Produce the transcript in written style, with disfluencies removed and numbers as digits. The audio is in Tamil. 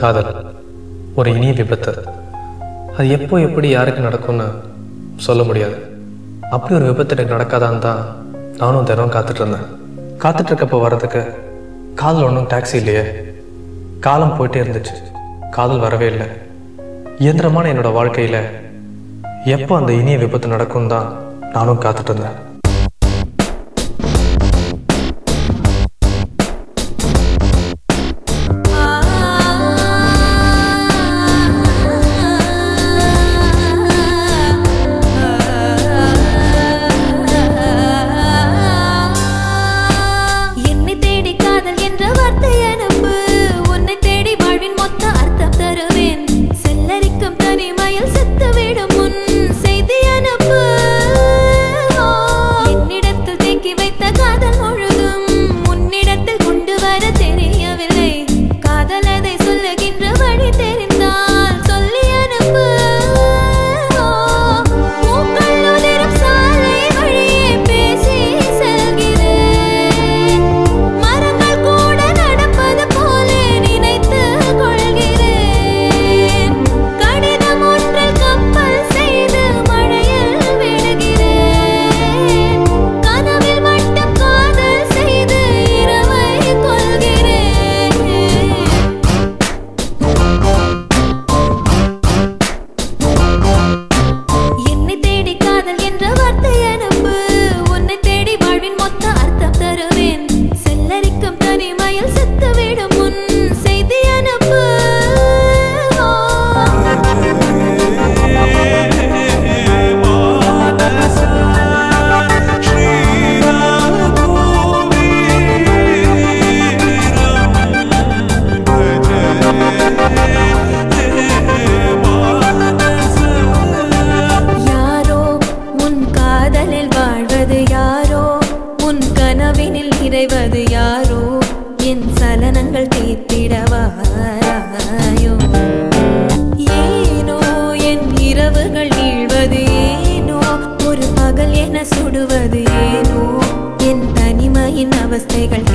காதல் ஒரு இனிய விபத்து. அது எப்போ எப்படி யாருக்கு நடக்கும்னு சொல்ல முடியாது. அப்படி ஒரு விபத்து எனக்கு நடக்காதான்னு தான் நானும் தினம் காத்துட்ருந்தேன். காத்துட்ருக்கப்போ வர்றதுக்கு காதல் ஒன்றும் டாக்ஸி இல்லையே. காலம் போயிட்டே இருந்துச்சு, காதல் வரவே இல்லை. இயந்திரமான என்னோட வாழ்க்கையில் எப்போ அந்த இனிய விபத்து நடக்கும் தான் நானும் காத்துட்டு இருந்தேன். இறைவது யாரோ என் சலனங்கள் தீர்த்திடவாராயோ. ஏனோ என் இரவுகள் வீழ்வது ஏனோ, ஒரு பகல் என சுடுவது ஏனோ, என் தனிமையின் அவஸ்தைகள்